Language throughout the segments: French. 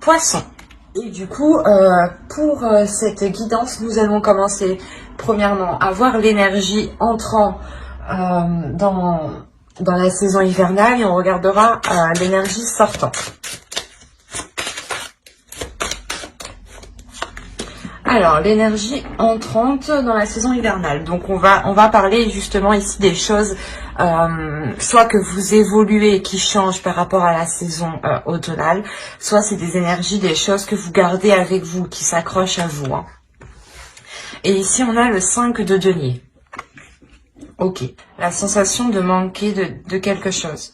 Poisson. Et du coup, pour cette guidance, nous allons commencer premièrement à voir l'énergie entrant dans la saison hivernale et on regardera l'énergie sortant. Alors, l'énergie entrante dans la saison hivernale. Donc, on va parler justement ici des choses, soit que vous évoluez, qui changent par rapport à la saison automnale, soit c'est des énergies, des choses que vous gardez avec vous, qui s'accrochent à vous. Hein. Et ici, on a le 5 de denier. Ok. La sensation de manquer de quelque chose.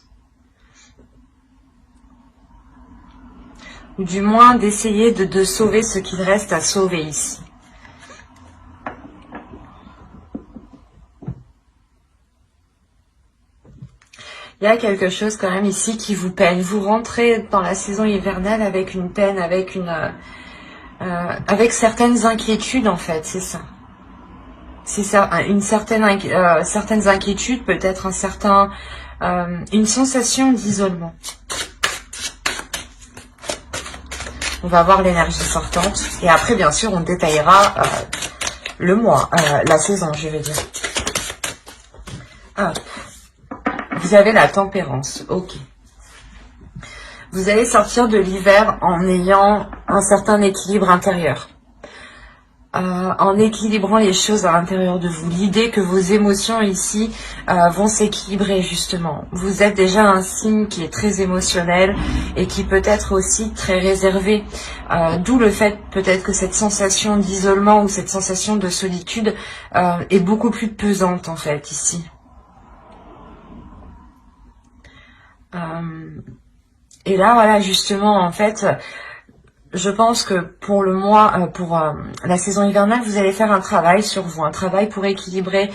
Ou du moins d'essayer de sauver ce qu'il reste à sauver ici. Il y a quelque chose quand même ici qui vous peine. Vous rentrez dans la saison hivernale avec une peine, avec certaines inquiétudes en fait, c'est ça. C'est ça, certaines inquiétudes, peut-être une sensation d'isolement. On va voir l'énergie sortante. Et après, bien sûr, on détaillera le mois, la saison, je vais dire. Ah, vous avez la tempérance. Ok. Vous allez sortir de l'hiver en ayant un certain équilibre intérieur. En équilibrant les choses à l'intérieur de vous. L'idée que vos émotions ici vont s'équilibrer justement. Vous êtes déjà un signe qui est très émotionnel et qui peut être aussi très réservé. D'où le fait peut-être que cette sensation d'isolement ou cette sensation de solitude est beaucoup plus pesante en fait ici. Et là voilà justement en fait... Je pense que pour le mois, pour la saison hivernale, vous allez faire un travail sur vous, un travail pour équilibrer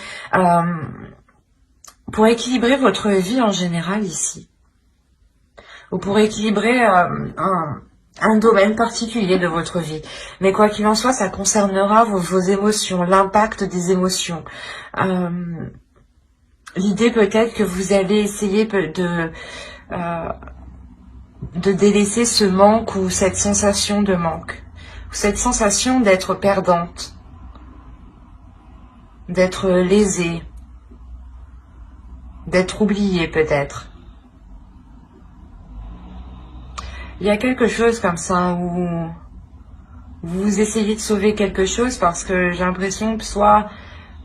votre vie en général ici, ou pour équilibrer un domaine particulier de votre vie. Mais quoi qu'il en soit, ça concernera vos émotions, l'impact des émotions. L'idée peut-être que vous allez essayer de délaisser ce manque ou cette sensation de manque, ou cette sensation d'être perdante, d'être lésée, d'être oubliée peut-être. Il y a quelque chose comme ça où vous essayez de sauver quelque chose parce que j'ai l'impression que soit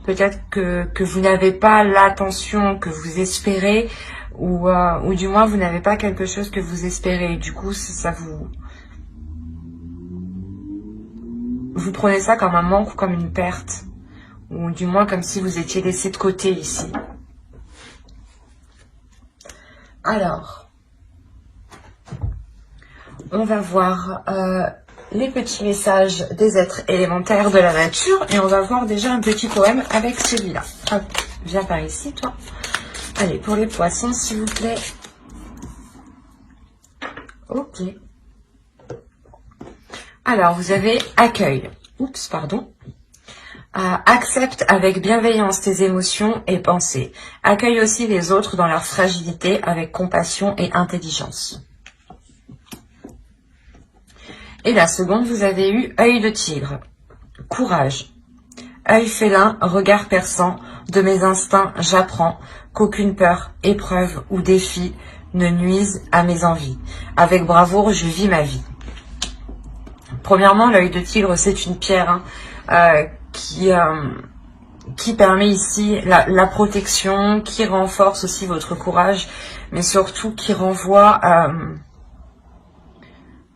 peut-être que vous n'avez pas l'attention que vous espérez ou du moins vous n'avez pas quelque chose que vous espérez. Du coup, vous prenez ça comme un manque ou comme une perte, ou du moins comme si vous étiez laissé de côté ici. Alors, on va voir les petits messages des êtres élémentaires de la nature et on va voir déjà un petit poème avec celui-là. Hop, viens par ici, toi. Allez, pour les poissons, s'il vous plaît. Ok. Alors, vous avez accueil. Oups, pardon. Accepte avec bienveillance tes émotions et pensées. Accueille aussi les autres dans leur fragilité avec compassion et intelligence. Et la seconde, vous avez eu œil de tigre. Courage. Œil félin, regard perçant, de mes instincts j'apprends qu'aucune peur, épreuve ou défi ne nuise à mes envies. Avec bravoure, je vis ma vie. Premièrement, l'œil de tigre, c'est une pierre qui permet ici la protection, qui renforce aussi votre courage, mais surtout qui renvoie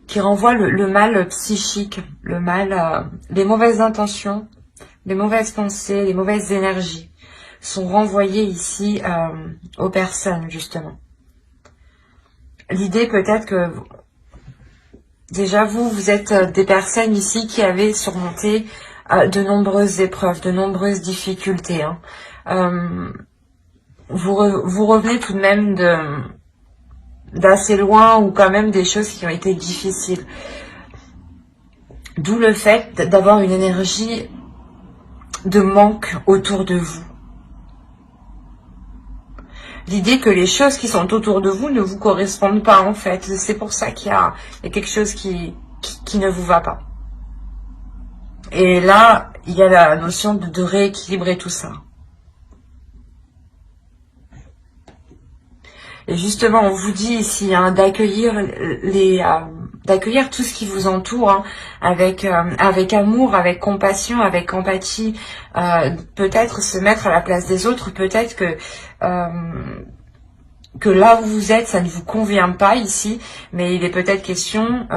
le mal psychique, le mal, les mauvaises intentions, les mauvaises pensées, les mauvaises énergies sont renvoyées ici aux personnes, justement. L'idée peut-être que déjà vous êtes des personnes ici qui avez surmonté de nombreuses épreuves, de nombreuses difficultés. Hein. Vous revenez tout de même d'assez loin ou quand même des choses qui ont été difficiles. D'où le fait d'avoir une énergie de manque autour de vous. L'idée que les choses qui sont autour de vous ne vous correspondent pas en fait. C'est pour ça qu'il y a quelque chose qui ne vous va pas. Et là, il y a la notion de rééquilibrer tout ça. Et justement, on vous dit ici hein, d'accueillir d'accueillir tout ce qui vous entoure hein, avec amour, avec compassion, avec empathie. Peut-être se mettre à la place des autres. Peut-être que là où vous êtes, ça ne vous convient pas ici, mais il est peut-être question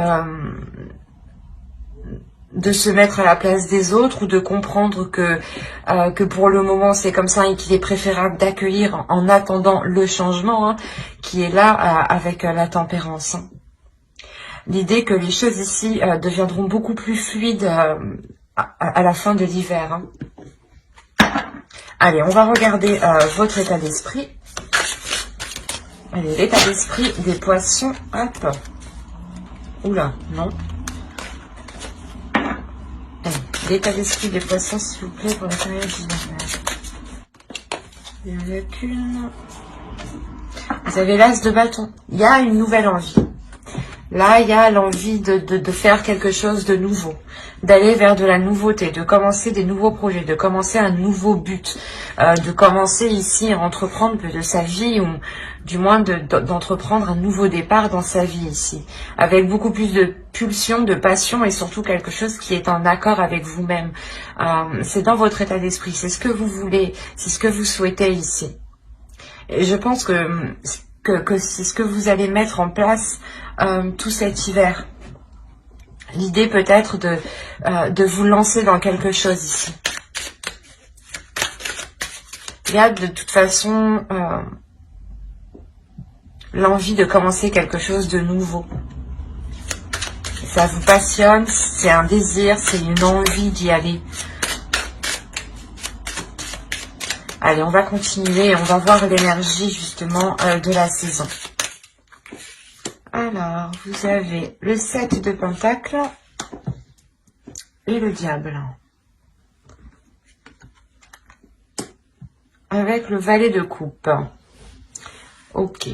de se mettre à la place des autres ou de comprendre que pour le moment c'est comme ça et qu'il est préférable d'accueillir en attendant le changement hein, qui est là avec la tempérance. Hein. L'idée que les choses ici deviendront beaucoup plus fluides à la fin de l'hiver. Hein. Allez, on va regarder votre état d'esprit. Allez, l'état d'esprit des poissons. Hop. Oula, non. L'état d'esprit des poissons, s'il vous plaît, pour la période hivernale. Il n'y en a qu'une. Vous avez l'as de bâton. Il y a une nouvelle envie. Là, il y a l'envie de faire quelque chose de nouveau, d'aller vers de la nouveauté, de commencer des nouveaux projets, de commencer un nouveau but, de commencer ici à entreprendre de sa vie ou du moins d'entreprendre un nouveau départ dans sa vie ici, avec beaucoup plus de pulsion, de passion et surtout quelque chose qui est en accord avec vous-même. C'est dans votre état d'esprit, c'est ce que vous voulez, c'est ce que vous souhaitez ici. Et je pense que c'est ce que vous allez mettre en place tout cet hiver. L'idée peut-être de vous lancer dans quelque chose ici. Il y a de toute façon l'envie de commencer quelque chose de nouveau. Ça vous passionne, c'est un désir, c'est une envie d'y aller. Allez, on va continuer, on va voir l'énergie justement de la saison. Alors, vous avez le 7 de Pentacles et le diable. Avec le valet de coupe. Ok.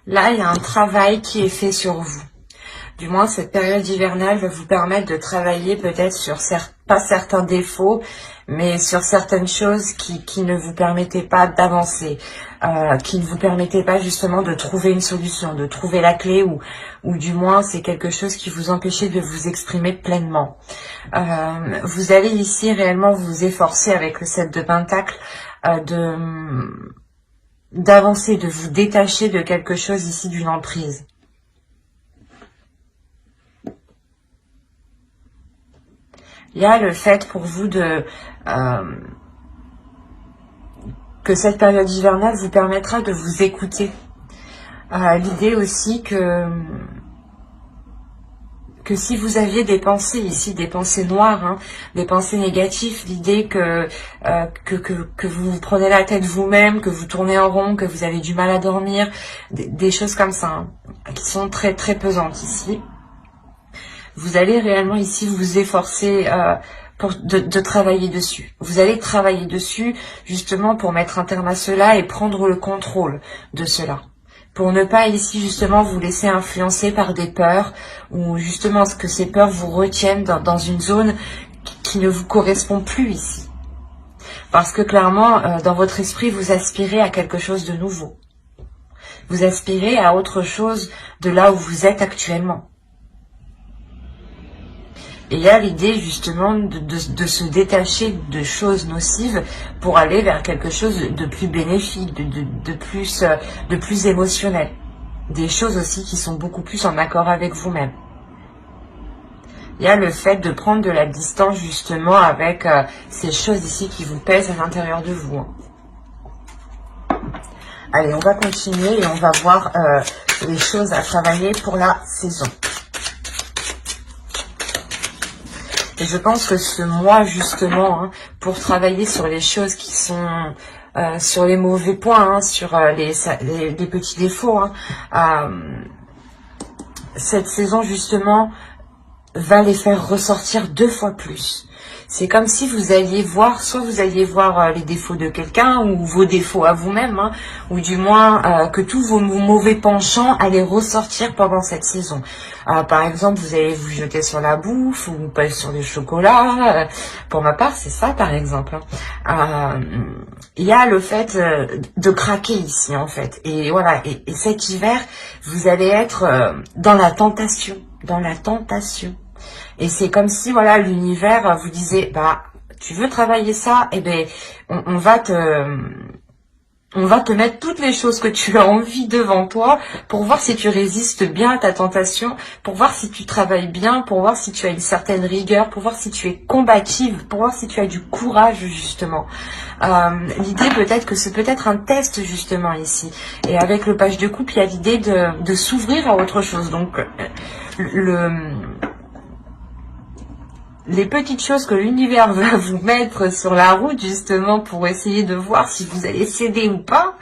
Là, il y a un travail qui est fait sur vous. Du moins, cette période hivernale va vous permettre de travailler peut-être sur pas certains défauts, mais sur certaines choses qui ne vous permettaient pas d'avancer, qui ne vous permettaient pas justement de trouver une solution, de trouver la clé, ou du moins c'est quelque chose qui vous empêchait de vous exprimer pleinement. Vous allez ici réellement vous efforcer avec le 7 de Pentacles d'avancer, de vous détacher de quelque chose ici, d'une emprise. Il y a le fait pour vous que cette période hivernale vous permettra de vous écouter. L'idée aussi que si vous aviez des pensées ici, des pensées noires, hein, des pensées négatives, l'idée que vous vous prenez la tête vous-même, que vous tournez en rond, que vous avez du mal à dormir, des choses comme ça, hein, qui sont très très pesantes ici. Vous allez réellement ici vous efforcer de travailler dessus. Vous allez travailler dessus justement pour mettre un terme à cela et prendre le contrôle de cela. Pour ne pas ici justement vous laisser influencer par des peurs ou justement ce que ces peurs vous retiennent dans une zone qui ne vous correspond plus ici. Parce que clairement, dans votre esprit, vous aspirez à quelque chose de nouveau. Vous aspirez à autre chose de là où vous êtes actuellement. Et il y a l'idée justement de se détacher de choses nocives pour aller vers quelque chose de plus bénéfique, de plus émotionnel. Des choses aussi qui sont beaucoup plus en accord avec vous-même. Il y a le fait de prendre de la distance justement avec ces choses ici qui vous pèsent à l'intérieur de vous. Allez, on va continuer et on va voir les choses à travailler pour la saison. Et je pense que ce mois, justement, hein, pour travailler sur les choses qui sont sur les mauvais points, hein, sur les petits défauts, hein, cette saison, justement, va les faire ressortir 2 fois plus. C'est comme si vous alliez voir, soit vous alliez voir les défauts de quelqu'un ou vos défauts à vous-même, hein, ou du moins que tous vos mauvais penchants allaient ressortir pendant cette saison. Par exemple, vous allez vous jeter sur la bouffe ou pas sur le chocolat. Pour ma part, c'est ça par exemple. Il y a le fait de craquer ici en fait. Et voilà, et cet hiver, vous allez être dans la tentation, Et c'est comme si, voilà, l'univers vous disait, bah, tu veux travailler ça, eh ben, on va te mettre toutes les choses que tu as envie devant toi pour voir si tu résistes bien à ta tentation, pour voir si tu travailles bien, pour voir si tu as une certaine rigueur, pour voir si tu es combative, pour voir si tu as du courage, justement. L'idée peut-être que c'est peut-être un test, justement, ici. Et avec le page de coupe, il y a l'idée de s'ouvrir à autre chose. Donc, les petites choses que l'univers va vous mettre sur la route, justement, pour essayer de voir si vous allez céder ou pas,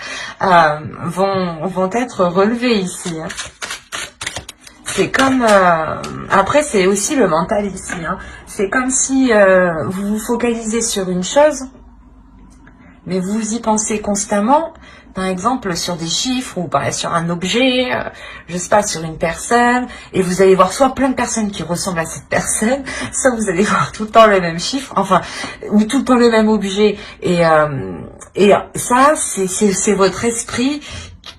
vont être relevées ici. Hein. C'est comme... après, c'est aussi le mental ici. Hein. C'est comme si vous vous focalisez sur une chose, mais vous y pensez constamment, par exemple sur des chiffres ou sur un objet, je sais pas, sur une personne, et vous allez voir soit plein de personnes qui ressemblent à cette personne, soit vous allez voir tout le temps le même chiffre, enfin, ou tout le temps le même objet, et ça, c'est votre esprit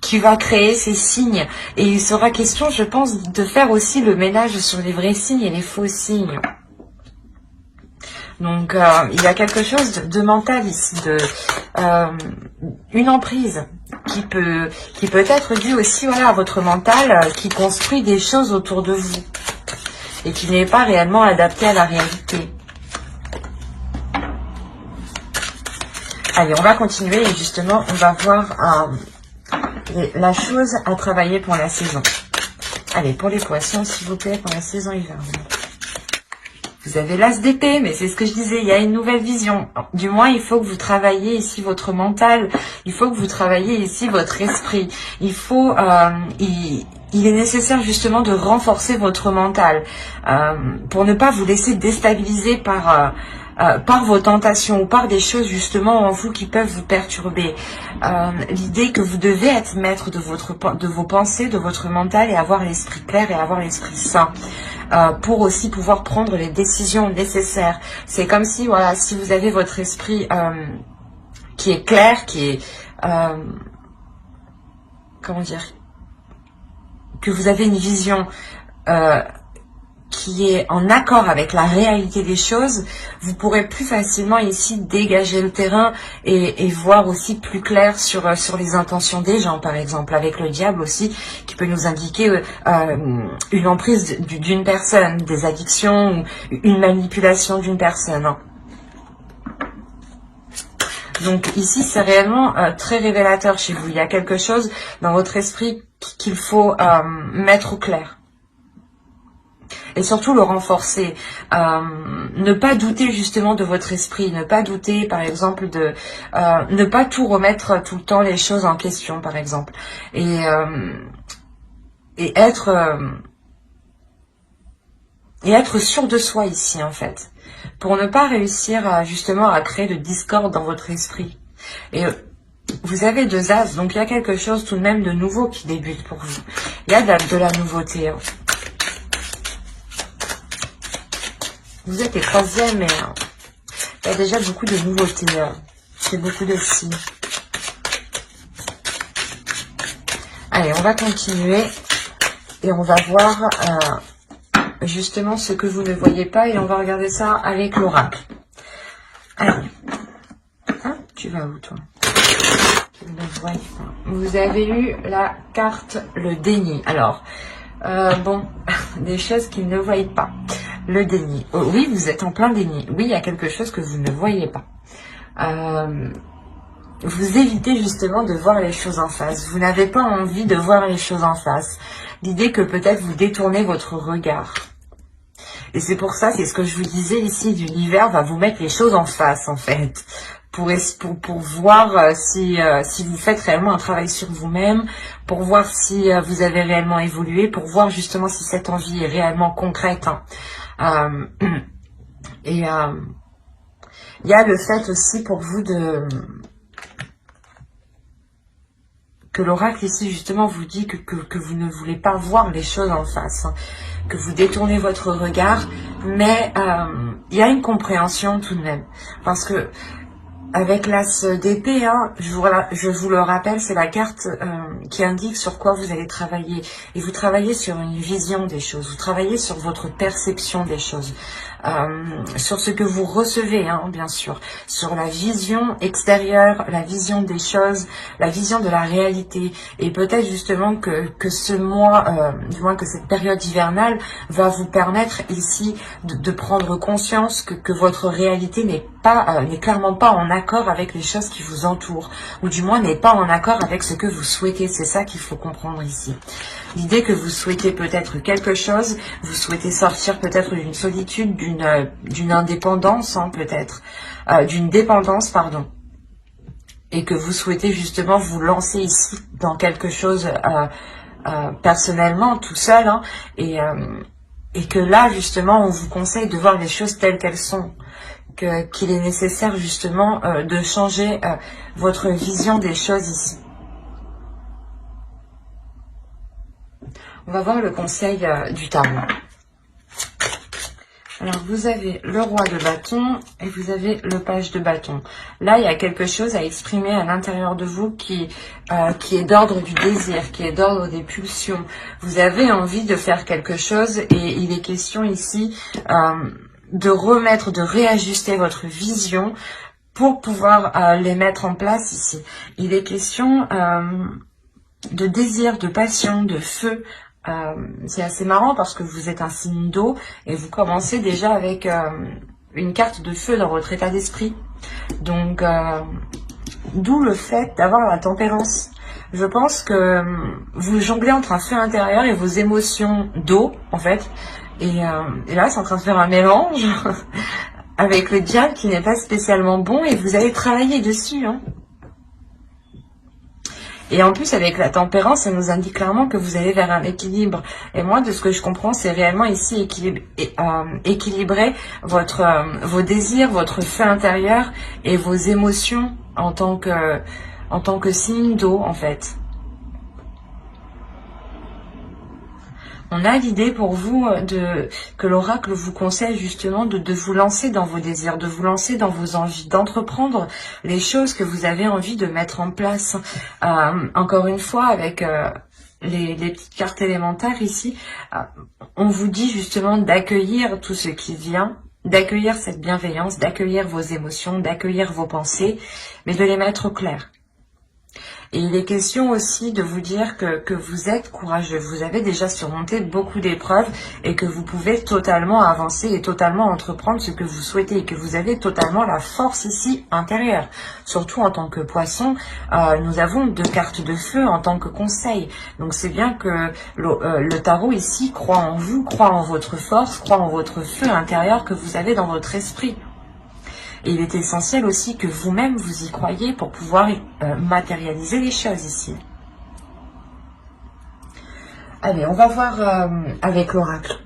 qui va créer ces signes, et il sera question, je pense, de faire aussi le ménage sur les vrais signes et les faux signes. Donc, il y a quelque chose de mental ici, une emprise qui peut être due aussi, voilà, à votre mental qui construit des choses autour de vous et qui n'est pas réellement adapté à la réalité. Allez, on va continuer et justement, on va voir la chose à travailler pour la saison. Allez, pour les poissons, s'il vous plaît, pour la saison hivernale. Vous avez l'as d'épée, mais c'est ce que je disais, il y a une nouvelle vision. Du moins, il faut que vous travailliez ici votre mental, il faut que vous travailliez ici votre esprit. Il est nécessaire justement de renforcer votre mental pour ne pas vous laisser déstabiliser par vos tentations ou par des choses justement en vous qui peuvent vous perturber. L'idée que vous devez être maître de vos pensées, de votre mental et avoir l'esprit clair et avoir l'esprit sain. Pour aussi pouvoir prendre les décisions nécessaires. C'est comme si, voilà, si vous avez votre esprit qui est clair, qui est, comment dire, que vous avez une vision qui est en accord avec la réalité des choses, vous pourrez plus facilement ici dégager le terrain et voir aussi plus clair sur les intentions des gens, par exemple, avec le diable aussi, qui peut nous indiquer une emprise d'une personne, des addictions, ou une manipulation d'une personne. Hein. Donc ici, c'est réellement très révélateur chez vous. Il y a quelque chose dans votre esprit qu'il faut mettre au clair. Et surtout le renforcer. Ne pas douter justement de votre esprit. Ne pas douter, par exemple, ne pas tout remettre tout le temps les choses en question, par exemple. Et être sûr de soi ici, en fait. Pour ne pas réussir justement à créer de discorde dans votre esprit. Et vous avez 2 as, donc il y a quelque chose tout de même de nouveau qui débute pour vous. Il y a de la nouveauté. Hein. Vous êtes les 3e et il y a déjà beaucoup de nouveautés. C'est beaucoup de signes. Allez, on va continuer et on va voir justement ce que vous ne voyez pas et on va regarder ça avec l'oracle. Allez. Hein, tu vas où toi? Je ne vois pas. Vous avez eu la carte le déni. Alors, bon, des choses qu'ils ne voient pas. Le déni. Oh, oui, vous êtes en plein déni. Oui, il y a quelque chose que vous ne voyez pas. Vous évitez justement de voir les choses en face. Vous n'avez pas envie de voir les choses en face. L'idée que peut-être vous détournez votre regard. Et c'est pour ça, c'est ce que je vous disais ici, l'univers va vous mettre les choses en face, en fait. Pour voir si vous faites réellement un travail sur vous-même, pour voir si vous avez réellement évolué, pour voir justement si cette envie est réellement concrète. Hein. Euh, et il y a le fait aussi pour vous que l'oracle ici justement vous dit que vous ne voulez pas voir les choses en face, hein, que vous détournez votre regard, mais il y a une compréhension tout de même, parce que avec l'as d'épée, hein, je vous le rappelle, c'est la carte qui indique sur quoi vous allez travailler. Et vous travaillez sur une vision des choses, vous travaillez sur votre perception des choses, sur ce que vous recevez, hein, bien sûr, sur la vision extérieure, la vision des choses, la vision de la réalité. Et peut-être justement que ce mois, du moins que cette période hivernale, va vous permettre ici de prendre conscience que votre réalité n'est clairement pas en accord avec les choses qui vous entourent, ou du moins n'est pas en accord avec ce que vous souhaitez. C'est ça qu'il faut comprendre ici. L'idée que vous souhaitez peut-être quelque chose, vous souhaitez sortir peut-être d'une solitude, d'une indépendance, hein, peut-être, d'une dépendance, pardon, et que vous souhaitez justement vous lancer ici dans quelque chose personnellement, tout seul, hein, et que là, justement, on vous conseille de voir les choses telles qu'elles sont, qu'il est nécessaire justement de changer votre vision des choses ici. On va voir le conseil du tarot. Alors, vous avez le roi de bâton et vous avez le page de bâton. Là, il y a quelque chose à exprimer à l'intérieur de vous qui est d'ordre du désir, qui est d'ordre des pulsions. Vous avez envie de faire quelque chose et il est question ici de remettre, de réajuster votre vision pour pouvoir les mettre en place ici. Il est question de désir, de passion, de feu. C'est assez marrant parce que vous êtes un signe d'eau et vous commencez déjà avec une carte de feu dans votre état d'esprit. Donc, d'où le fait d'avoir la tempérance. Je pense que vous jonglez entre un feu intérieur et vos émotions d'eau, en fait. Et là, c'est en train de faire un mélange avec le diable qui n'est pas spécialement bon et vous allez travailler dessus, hein. Et en plus, avec la tempérance, ça nous indique clairement que vous allez vers un équilibre. Et moi, de ce que je comprends, c'est réellement ici équilibrer vos désirs, votre feu intérieur et vos émotions en tant que signe d'eau, en fait. On a l'idée pour vous que l'oracle vous conseille justement de vous lancer dans vos désirs, de vous lancer dans vos envies, d'entreprendre les choses que vous avez envie de mettre en place. Encore une fois, avec les petites cartes élémentaires ici, on vous dit justement d'accueillir tout ce qui vient, d'accueillir cette bienveillance, d'accueillir vos émotions, d'accueillir vos pensées, mais de les mettre au clair. Et il est question aussi de vous dire que vous êtes courageux, vous avez déjà surmonté beaucoup d'épreuves et que vous pouvez totalement avancer et totalement entreprendre ce que vous souhaitez et que vous avez totalement la force ici intérieure. Surtout en tant que poisson, nous avons 2 cartes de feu en tant que conseil. Donc c'est bien que le tarot ici croit en vous, croit en votre force, croit en votre feu intérieur que vous avez dans votre esprit. Et il est essentiel aussi que vous-même vous y croyez pour pouvoir matérialiser les choses ici. Allez, on va voir avec l'oracle.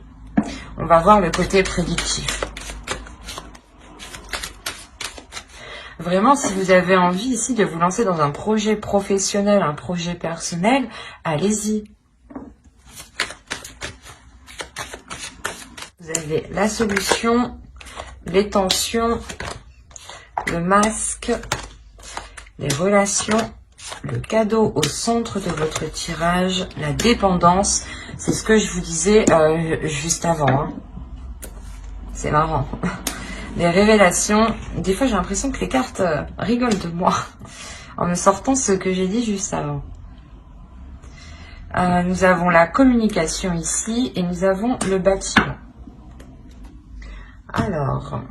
On va voir le côté prédictif. Vraiment, si vous avez envie ici de vous lancer dans un projet professionnel, un projet personnel, allez-y. Vous avez la solution, les tensions, le masque, les relations, le cadeau au centre de votre tirage, la dépendance. C'est ce que je vous disais juste avant. Hein. C'est marrant. Les révélations. Des fois, j'ai l'impression que les cartes rigolent de moi en me sortant ce que j'ai dit juste avant. Nous avons la communication ici et nous avons le bâtiment. Alors...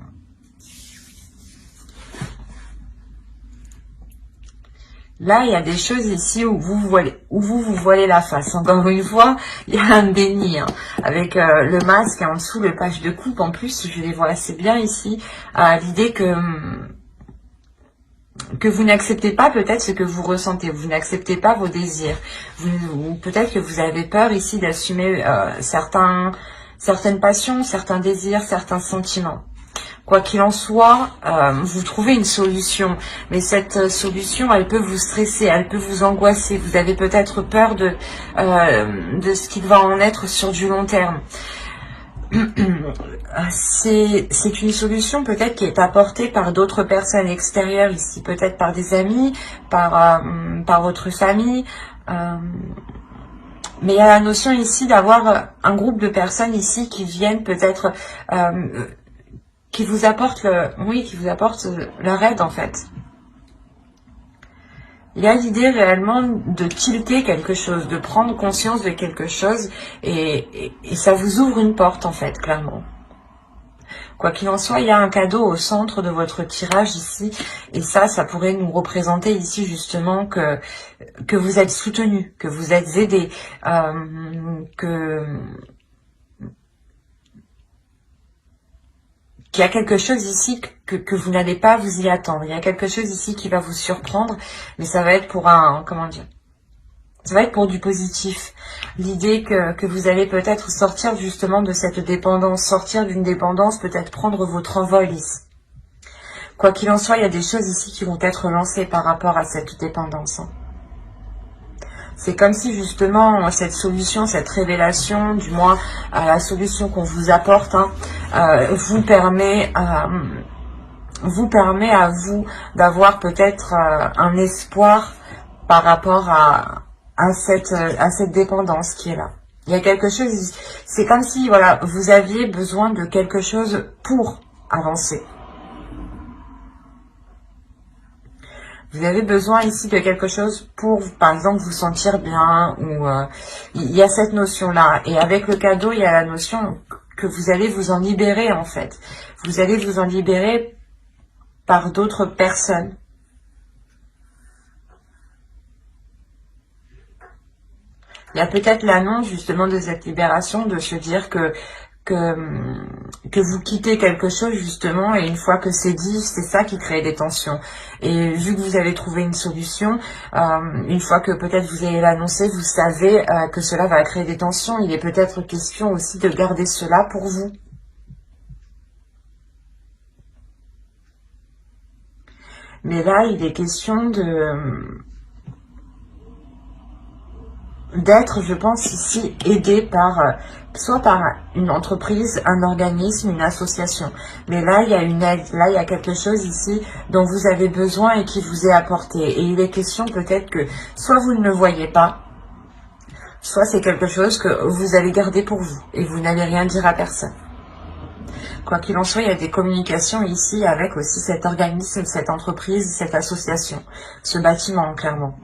Là, il y a des choses ici où vous vous voilez la face. Encore une fois, il y a un déni, hein, avec le masque et en dessous le page de coupe. En plus, je les vois assez bien ici. L'idée que vous n'acceptez pas peut-être ce que vous ressentez. Vous n'acceptez pas vos désirs. Ou peut-être que vous avez peur ici d'assumer certains certaines passions, certains désirs, certains sentiments. Quoi qu'il en soit, vous trouvez une solution. Mais cette solution, elle peut vous stresser, elle peut vous angoisser. Vous avez peut-être peur de ce qu'il va en être sur du long terme. C'est une solution peut-être qui est apportée par d'autres personnes extérieures ici, peut-être par des amis, par votre famille. Mais il y a la notion ici d'avoir un groupe de personnes ici qui viennent peut-être... qui vous apporte leur aide en fait. Il y a l'idée réellement de tilter quelque chose, de prendre conscience de quelque chose et ça vous ouvre une porte en fait, clairement. Quoi qu'il en soit, il y a un cadeau au centre de votre tirage ici et ça pourrait nous représenter ici justement que vous êtes soutenu, que vous êtes aidé, qu'il y a quelque chose ici que vous n'allez pas vous y attendre. Il y a quelque chose ici qui va vous surprendre, mais ça va être pour ça va être pour du positif. L'idée que vous allez peut-être sortir justement de cette dépendance, sortir d'une dépendance, peut-être prendre votre envol ici. Quoi qu'il en soit, il y a des choses ici qui vont être lancées par rapport à cette dépendance. C'est comme si justement cette solution, cette révélation, du moins la solution qu'on vous apporte, vous permet à vous d'avoir peut-être un espoir par rapport à cette dépendance qui est là. Il y a quelque chose, c'est comme si voilà, vous aviez besoin de quelque chose pour avancer. Vous avez besoin ici de quelque chose pour, par exemple, vous sentir bien. Ou il y a cette notion-là. Et avec le cadeau, il y a la notion que vous allez vous en libérer, en fait. Vous allez vous en libérer par d'autres personnes. Il y a peut-être l'annonce, justement, de cette libération, de se dire que vous quittez quelque chose justement et une fois que c'est dit, c'est ça qui crée des tensions. Et vu que vous avez trouvé une solution, une fois que peut-être vous allez l'annoncer, vous savez que cela va créer des tensions. Il est peut-être question aussi de garder cela pour vous. Mais là, il est question d'être, je pense, ici aidé par soit par une entreprise, un organisme, une association. Mais là, il y a une aide, là, il y a quelque chose ici dont vous avez besoin et qui vous est apporté. Et il est question peut-être que soit vous ne le voyez pas, soit c'est quelque chose que vous allez garder pour vous et vous n'allez rien dire à personne. Quoi qu'il en soit, il y a des communications ici avec aussi cet organisme, cette entreprise, cette association, ce bâtiment, clairement.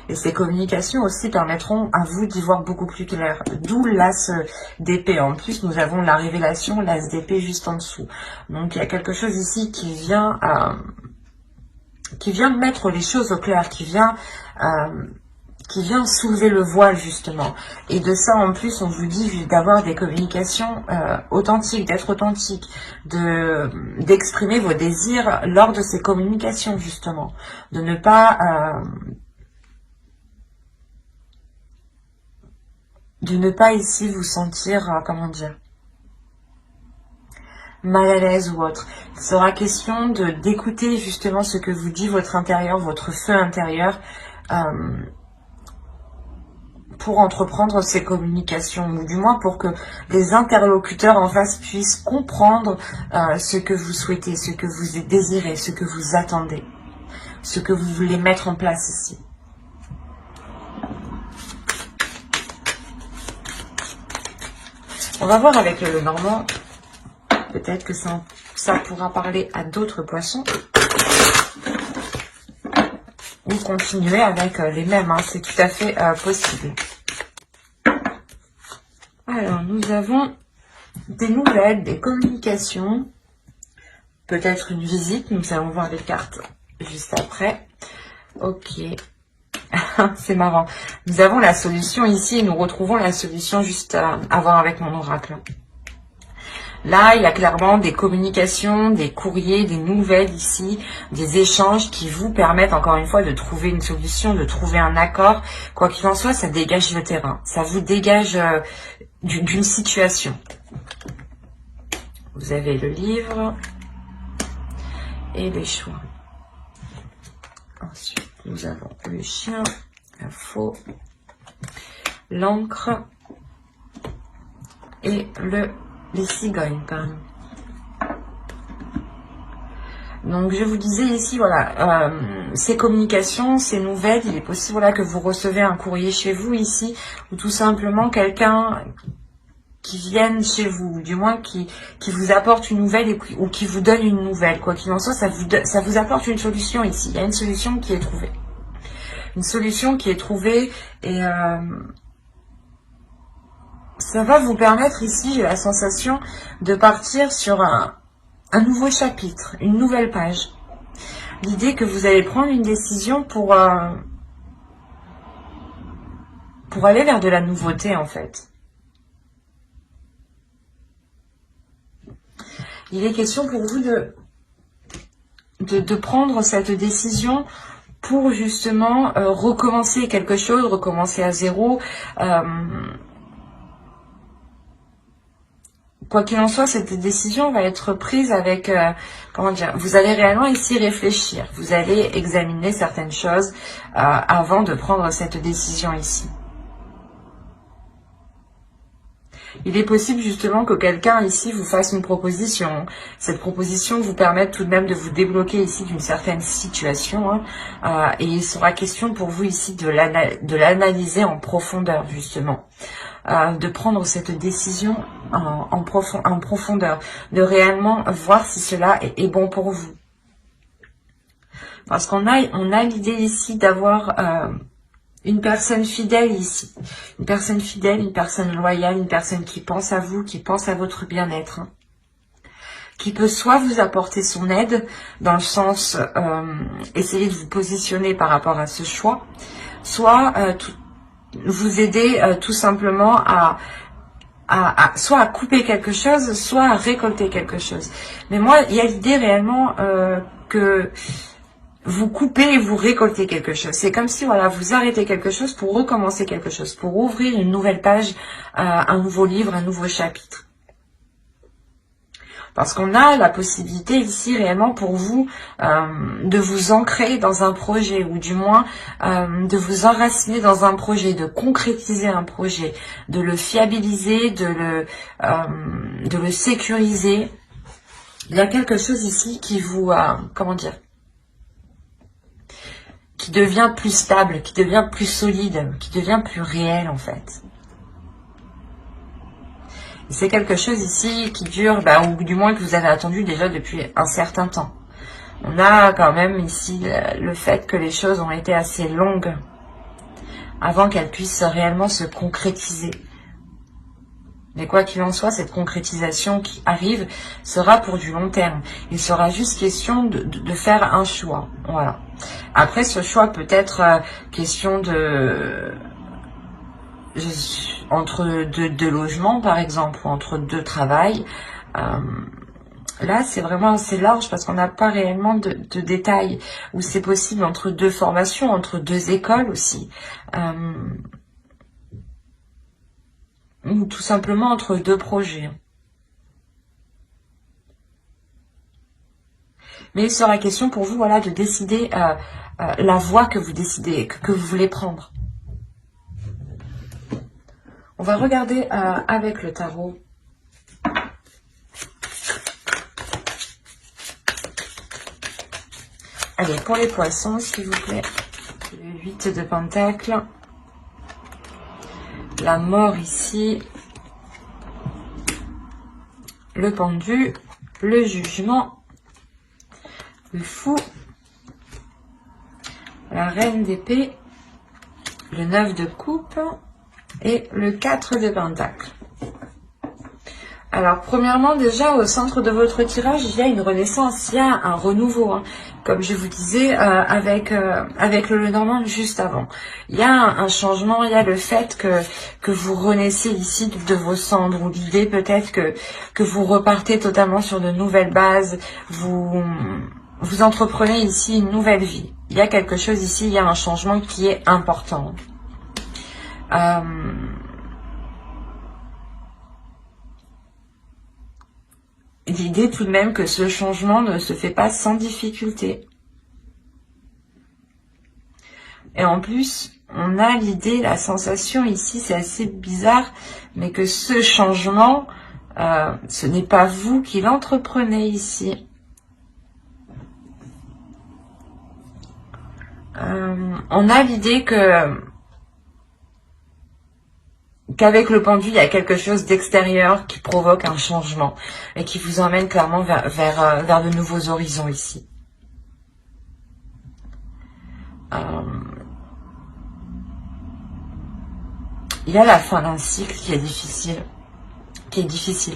Et ces communications aussi permettront à vous d'y voir beaucoup plus clair. D'où l'as d'épée. En plus, nous avons la révélation, l'as d'épée juste en dessous. Donc, il y a quelque chose ici qui vient mettre les choses au clair, qui vient soulever le voile, justement. Et de ça, en plus, on vous dit d'avoir des communications authentiques, d'être authentique, d'exprimer vos désirs lors de ces communications, justement. De ne pas ici vous sentir, comment dire, mal à l'aise ou autre. Il sera question d'écouter justement ce que vous dit votre intérieur, votre feu intérieur, pour entreprendre ces communications, ou du moins pour que les interlocuteurs en face puissent comprendre ce que vous souhaitez, ce que vous désirez, ce que vous attendez, ce que vous voulez mettre en place ici. On va voir avec le Normand. Peut-être que ça pourra parler à d'autres poissons. Ou continuer avec les mêmes. C'est tout à fait possible. Alors, nous avons des nouvelles, des communications. Peut-être une visite. Nous allons voir les cartes juste après. Ok. C'est marrant. Nous avons la solution ici et nous retrouvons la solution juste à voir avec mon oracle. Là, il y a clairement des communications, des courriers, des nouvelles ici, des échanges qui vous permettent encore une fois de trouver une solution, de trouver un accord. Quoi qu'il en soit, ça dégage le terrain. Ça vous dégage d'une situation. Vous avez le livre et les choix. Ensuite, nous avons le chien, la faux, l'encre et les cigognes, pardon. Donc je vous disais ici, voilà, ces communications, ces nouvelles, il est possible voilà, que vous recevez un courrier chez vous ici, ou tout simplement quelqu'un qui vienne chez vous, ou du moins qui vous apporte une nouvelle ou qui vous donne une nouvelle. Quoi qu'il en soit, ça vous apporte une solution ici. Il y a une solution qui est trouvée. Une solution qui est trouvée et ça va vous permettre ici, j'ai la sensation, de partir sur un nouveau chapitre, une nouvelle page. L'idée que vous allez prendre une décision pour aller vers de la nouveauté en fait. Il est question pour vous de prendre cette décision pour justement recommencer quelque chose, recommencer à zéro. Quoi qu'il en soit, cette décision va être prise avec, comment dire, vous allez réellement ici réfléchir. Vous allez examiner certaines choses avant de prendre cette décision ici. Il est possible justement que quelqu'un ici vous fasse une proposition. Cette proposition vous permette tout de même de vous débloquer ici d'une certaine situation. Et il sera question pour vous ici de l'analyser en profondeur justement. De prendre cette décision en profondeur. De réellement voir si cela est bon pour vous. Parce qu'on a l'idée ici d'avoir... une personne fidèle ici, une personne fidèle, une personne loyale, une personne qui pense à vous, qui pense à votre bien-être, qui peut soit vous apporter son aide, dans le sens essayer de vous positionner par rapport à ce choix, soit vous aider tout simplement soit à couper quelque chose, soit à récolter quelque chose. Mais moi, il y a l'idée réellement que vous coupez et vous récoltez quelque chose. C'est comme si voilà, vous arrêtez quelque chose pour recommencer quelque chose, pour ouvrir une nouvelle page, un nouveau livre, un nouveau chapitre. Parce qu'on a la possibilité ici réellement pour vous de vous ancrer dans un projet, ou du moins de vous enraciner dans un projet, de concrétiser un projet, de le fiabiliser, de le sécuriser. Il y a quelque chose ici qui vous, comment dire, qui devient plus stable, qui devient plus solide, qui devient plus réel en fait. Et c'est quelque chose ici qui dure, ou du moins que vous avez attendu déjà depuis un certain temps. On a quand même ici le fait que les choses ont été assez longues avant qu'elles puissent réellement se concrétiser. Mais quoi qu'il en soit, cette concrétisation qui arrive sera pour du long terme. Il sera juste question de faire un choix. Voilà. Après, ce choix peut être question entre deux logements, par exemple, ou entre deux travails. Là, c'est vraiment assez large parce qu'on n'a pas réellement de détails. Ou c'est possible entre deux formations, entre deux écoles aussi. Ou tout simplement entre deux projets. Mais il sera question pour vous, voilà, de décider la voie que vous décidez, que vous voulez prendre. On va regarder avec le tarot. Allez, pour les poissons, s'il vous plaît. Le 8 de Pentacles. La mort ici, le pendu, le jugement, le fou, la reine d'épée, le 9 de coupe et le 4 de pentacle. Alors, premièrement, déjà, au centre de votre tirage, il y a une renaissance, il y a un renouveau, hein. Comme je vous disais, avec le Lenormand juste avant. Il y a un changement, il y a le fait que vous renaissez ici de vos cendres, ou l'idée peut-être que vous repartez totalement sur de nouvelles bases, vous entreprenez ici une nouvelle vie. Il y a quelque chose ici, il y a un changement qui est important. L'idée tout de même que ce changement ne se fait pas sans difficulté. Et en plus, on a l'idée, la sensation ici, c'est assez bizarre, mais que ce changement, ce n'est pas vous qui l'entreprenez ici. On a l'idée qu'avec le pendu, il y a quelque chose d'extérieur qui provoque un changement et qui vous emmène clairement vers de nouveaux horizons ici. Il y a la fin d'un cycle qui est difficile.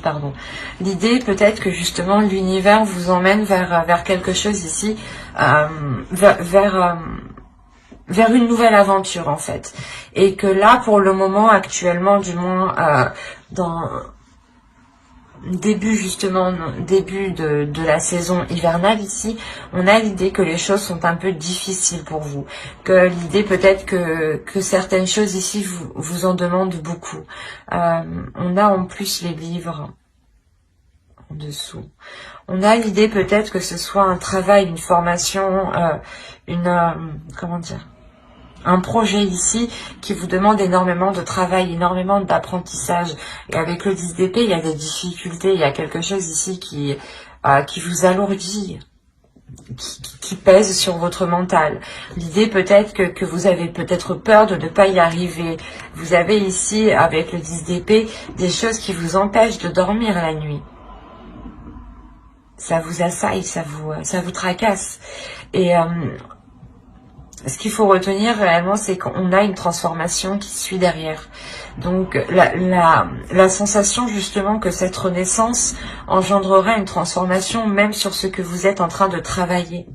Pardon. L'idée peut-être que justement l'univers vous emmène vers quelque chose ici, vers une nouvelle aventure en fait. Et que là, pour le moment, actuellement, du moins, dans début de la saison hivernale ici, on a l'idée que les choses sont un peu difficiles pour vous. Que l'idée peut-être que certaines choses ici vous en demandent beaucoup. On a en plus les livres en dessous. On a l'idée peut-être que ce soit un travail, une formation, comment dire, un projet ici qui vous demande énormément de travail, énormément d'apprentissage. Et avec le 10 d'épée, il y a des difficultés, il y a quelque chose ici qui vous alourdit, qui pèse sur votre mental. L'idée peut-être que vous avez peut-être peur de ne pas y arriver. Vous avez ici, avec le 10 d'épée, des choses qui vous empêchent de dormir la nuit. Ça vous assaille, ça vous tracasse. Et ce qu'il faut retenir réellement, c'est qu'on a une transformation qui suit derrière. Donc la sensation justement que cette renaissance engendrera une transformation même sur ce que vous êtes en train de travailler,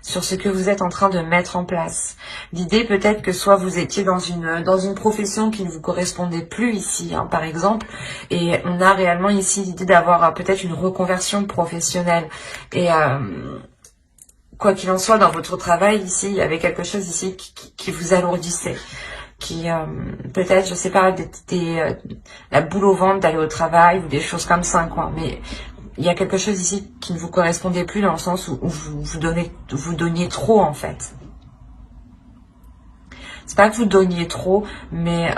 sur ce que vous êtes en train de mettre en place. L'idée peut-être que soit vous étiez dans une profession qui ne vous correspondait plus ici, hein, par exemple, et on a réellement ici l'idée d'avoir peut-être une reconversion professionnelle. Et quoi qu'il en soit, dans votre travail ici, il y avait quelque chose ici qui vous alourdissait, qui peut-être, je sais pas, la boule au ventre d'aller au travail ou des choses comme ça, quoi. Mais il y a quelque chose ici qui ne vous correspondait plus dans le sens où vous donniez trop en fait. C'est pas que vous donniez trop, mais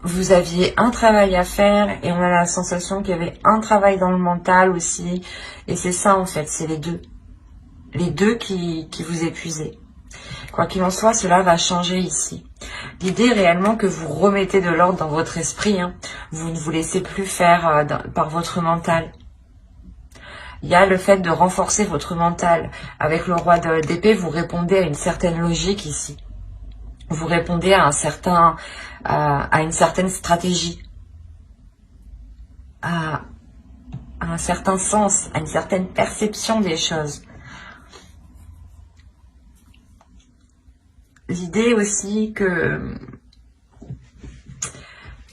vous aviez un travail à faire et on a la sensation qu'il y avait un travail dans le mental aussi. Et c'est ça en fait, c'est les deux. Les deux qui vous épuisaient. Quoi qu'il en soit, cela va changer ici. L'idée réellement que vous remettez de l'ordre dans votre esprit. Hein. Vous ne vous laissez plus faire par votre mental. Il y a le fait de renforcer votre mental. Avec le roi d'épée, vous répondez à une certaine logique ici. Vous répondez à une certaine stratégie, à un certain sens, à une certaine perception des choses. L'idée aussi que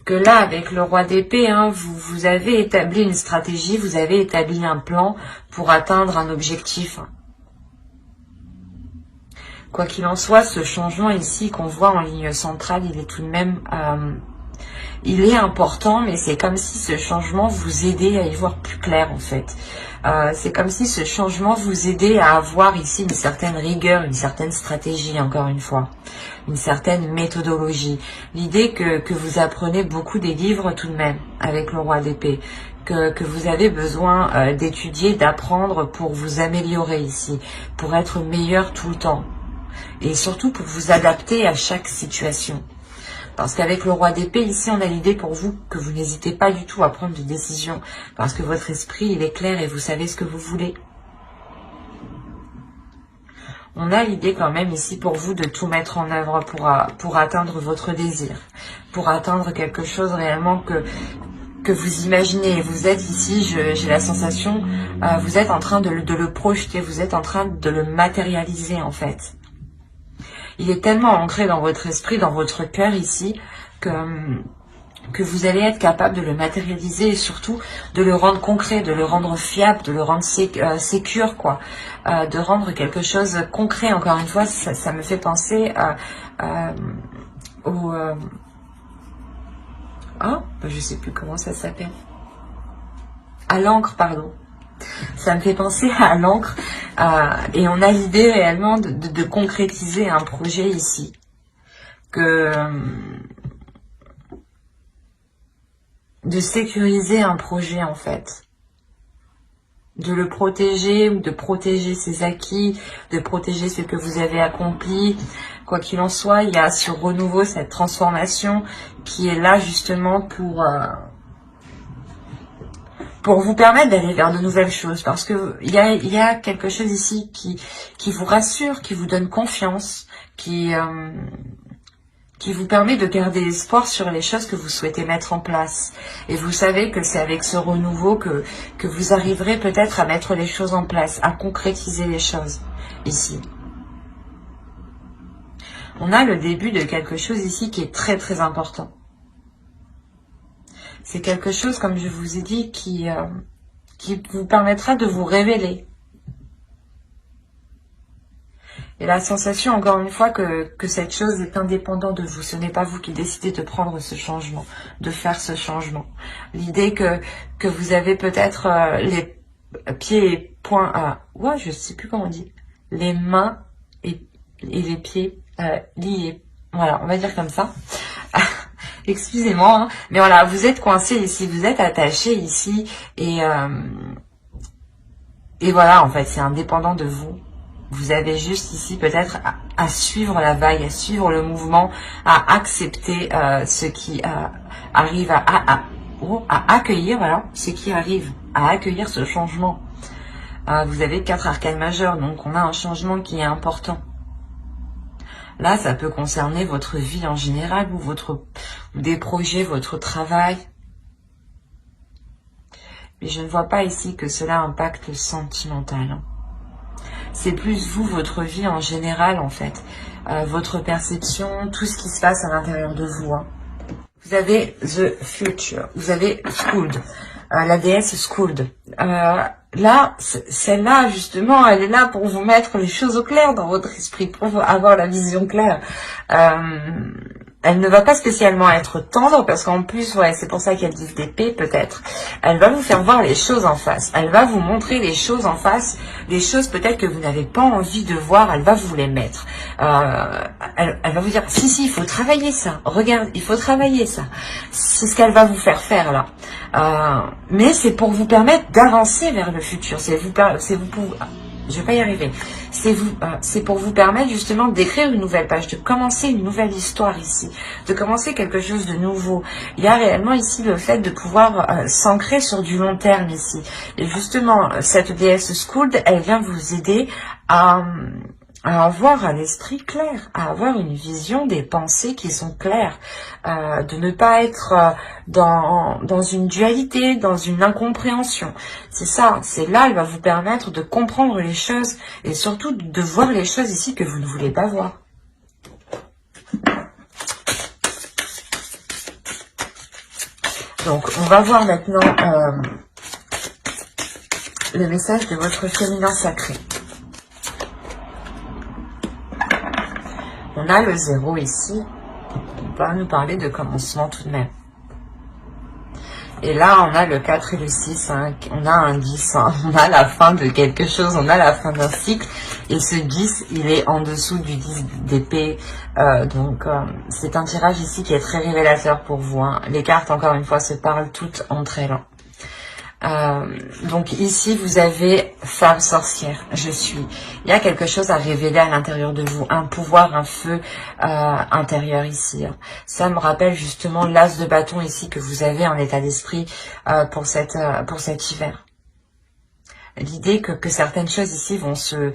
là, avec le roi d'épée, hein, vous avez établi une stratégie, vous avez établi un plan pour atteindre un objectif. Quoi qu'il en soit, ce changement ici qu'on voit en ligne centrale, il est tout de même... il est important, mais c'est comme si ce changement vous aidait à y voir plus clair en fait. C'est comme si ce changement vous aidait à avoir ici une certaine rigueur, une certaine stratégie, encore une fois, une certaine méthodologie. L'idée que vous apprenez beaucoup des livres tout de même, avec le roi d'épée, que vous avez besoin d'étudier, d'apprendre pour vous améliorer ici, pour être meilleur tout le temps, et surtout pour vous adapter à chaque situation. Parce qu'avec le roi d'épée, ici, on a l'idée pour vous que vous n'hésitez pas du tout à prendre des décisions. Parce que votre esprit, il est clair et vous savez ce que vous voulez. On a l'idée quand même ici pour vous de tout mettre en œuvre pour atteindre votre désir, pour atteindre quelque chose réellement que vous imaginez. Vous êtes ici, j'ai la sensation, vous êtes en train de le projeter, vous êtes en train de le matérialiser en fait. Il est tellement ancré dans votre esprit, dans votre cœur ici, que vous allez être capable de le matérialiser et surtout de le rendre concret, de le rendre fiable, de le rendre sécure, quoi. De rendre quelque chose concret. Encore une fois, ça me fait penser au... je sais plus comment ça s'appelle. À l'encre, pardon. Ça me fait penser à l'encre. Et on a l'idée réellement de concrétiser un projet ici. De sécuriser un projet en fait. De le protéger ou de protéger ses acquis, de protéger ce que vous avez accompli. Quoi qu'il en soit, il y a ce renouveau, cette transformation qui est là justement pour vous permettre d'aller vers de nouvelles choses. Parce que il y a quelque chose ici qui vous rassure, qui vous donne confiance, qui vous permet de garder espoir sur les choses que vous souhaitez mettre en place. Et vous savez que c'est avec ce renouveau que vous arriverez peut-être à mettre les choses en place, à concrétiser les choses ici. On a le début de quelque chose ici qui est très très important. C'est quelque chose, comme je vous ai dit, qui vous permettra de vous révéler. Et la sensation, encore une fois, que cette chose est indépendante de vous. Ce n'est pas vous qui décidez de prendre ce changement, de faire ce changement. L'idée que vous avez peut-être les pieds et poings... je sais plus comment on dit. Les mains et les pieds liés. Voilà, on va dire comme ça. Excusez-moi, hein, mais voilà, vous êtes coincé ici, vous êtes attaché ici. Et voilà, en fait, c'est indépendant de vous. Vous avez juste ici peut-être à suivre la vague, à suivre le mouvement, à accepter ce qui arrive, à accueillir, voilà, ce qui arrive, à accueillir ce changement. Vous avez 4 arcanes majeures, donc on a un changement qui est important. Là, ça peut concerner votre vie en général, ou des projets, votre travail. Mais je ne vois pas ici que cela impacte le sentimental, hein. C'est plus vous, votre vie en général, en fait. Votre perception, tout ce qui se passe à l'intérieur de vous. Hein. Vous avez The Future. Vous avez Skuld. La déesse Skuld. Là, celle-là, justement, elle est là pour vous mettre les choses au clair dans votre esprit, pour avoir la vision claire. Elle ne va pas spécialement être tendre, parce qu'en plus, ouais, c'est pour ça qu'elle dit d'épée, peut-être. Elle va vous faire voir les choses en face. Elle va vous montrer les choses en face, des choses peut-être que vous n'avez pas envie de voir, elle va vous les mettre. Elle va vous dire, si, il faut travailler ça. Regarde, il faut travailler ça. C'est ce qu'elle va vous faire là. Mais c'est pour vous permettre d'avancer vers le futur. Je vais pas y arriver. C'est pour vous permettre justement d'écrire une nouvelle page, de commencer une nouvelle histoire ici, de commencer quelque chose de nouveau. Il y a réellement ici le fait de pouvoir s'ancrer sur du long terme ici. Et justement, cette déesse Skuld, elle vient vous aider à avoir un esprit clair, à avoir une vision des pensées qui sont claires, de ne pas être dans une dualité, dans une incompréhension. C'est ça, c'est là, elle va vous permettre de comprendre les choses et surtout de voir les choses ici que vous ne voulez pas voir. Donc, on va voir maintenant le message de votre féminin sacré. On a le 0 ici, on va nous parler de commencement tout de même. Et là, on a le 4 et le 6, hein, on a un 10, hein, on a la fin de quelque chose, on a la fin d'un cycle. Et ce 10, il est en dessous du 10 d'épée. Donc, c'est un tirage ici qui est très révélateur pour vous. Hein. Les cartes, encore une fois, se parlent toutes entre elles. Donc ici vous avez femme sorcière, je suis. Il y a quelque chose à révéler à l'intérieur de vous, un pouvoir, un feu intérieur ici. Ça me rappelle justement l'as de bâton ici que vous avez en état d'esprit pour cet hiver. L'idée que certaines choses ici vont se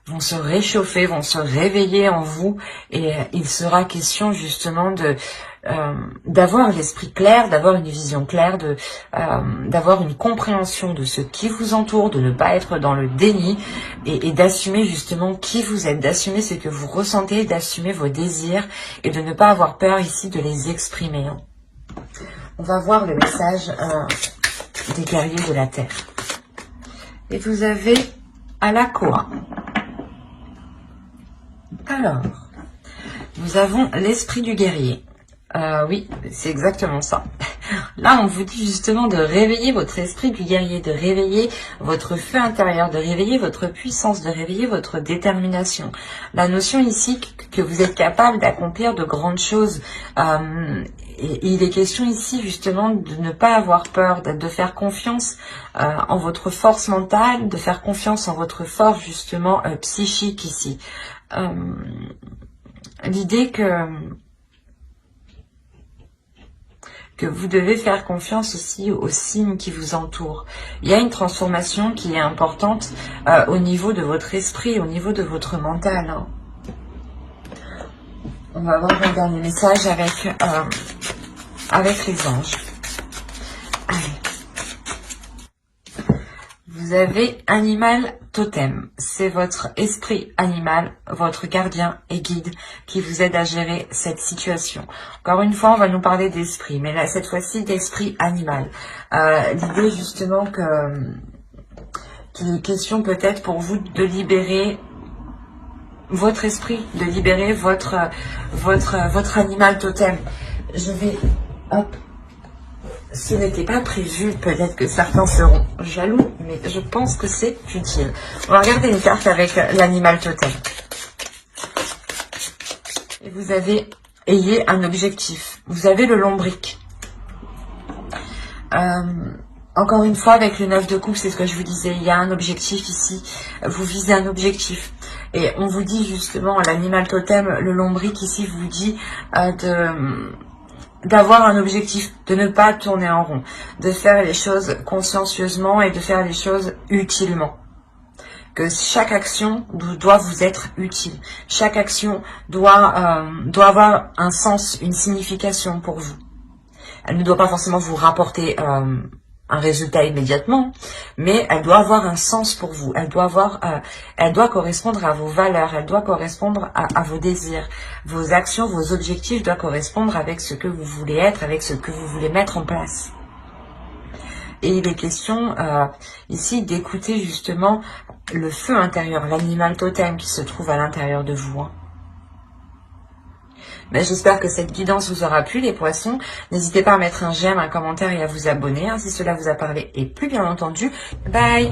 vont se réchauffer, vont se réveiller en vous, et il sera question justement de d'avoir l'esprit clair, d'avoir une vision claire, d'avoir une compréhension de ce qui vous entoure, de ne pas être dans le déni, et d'assumer justement qui vous êtes, d'assumer ce que vous ressentez, d'assumer vos désirs, et de ne pas avoir peur ici de les exprimer. On va voir le message des guerriers de la Terre. Et vous avez Alakoa. Alors, nous avons l'esprit du guerrier. Oui, c'est exactement ça. Là, on vous dit justement de réveiller votre esprit du guerrier, de réveiller votre feu intérieur, de réveiller votre puissance, de réveiller votre détermination. La notion ici que vous êtes capable d'accomplir de grandes choses. Et il est question ici justement de ne pas avoir peur, de faire confiance en votre force mentale, de faire confiance en votre force justement psychique ici. L'idée que vous devez faire confiance aussi aux signes qui vous entourent. Il y a une transformation qui est importante au niveau de votre esprit, au niveau de votre mental. Hein. On va voir un dernier message avec les anges. Allez. Vous avez animal totem. C'est votre esprit animal, votre gardien et guide qui vous aide à gérer cette situation. Encore une fois, on va nous parler d'esprit, mais là, cette fois-ci, d'esprit animal. L'idée justement qu'il est question peut-être pour vous de libérer votre esprit, de libérer votre animal totem. Je vais... Hop. Ce n'était pas prévu, peut-être que certains seront jaloux, mais je pense que c'est utile. On va regarder une carte avec l'animal totem. Et vous ayez un objectif. Vous avez le lombric. Encore une fois, avec le 9 de coupe, c'est ce que je vous disais, il y a un objectif ici. Vous visez un objectif. Et on vous dit justement, l'animal totem, le lombric ici vous dit d'avoir un objectif, de ne pas tourner en rond, de faire les choses consciencieusement et de faire les choses utilement. Que chaque action doit vous être utile. Chaque action doit avoir un sens, une signification pour vous. Elle ne doit pas forcément vous rapporter un résultat immédiatement, mais elle doit avoir un sens pour vous. Elle doit correspondre à vos valeurs, elle doit correspondre à vos désirs. Vos actions, vos objectifs doivent correspondre avec ce que vous voulez être, avec ce que vous voulez mettre en place. Et il est question ici d'écouter justement le feu intérieur, l'animal totem qui se trouve à l'intérieur de vous. Hein. Mais j'espère que cette guidance vous aura plu, les poissons. N'hésitez pas à mettre un j'aime, un commentaire et à vous abonner hein, si cela vous a parlé. Et plus bien entendu, bye!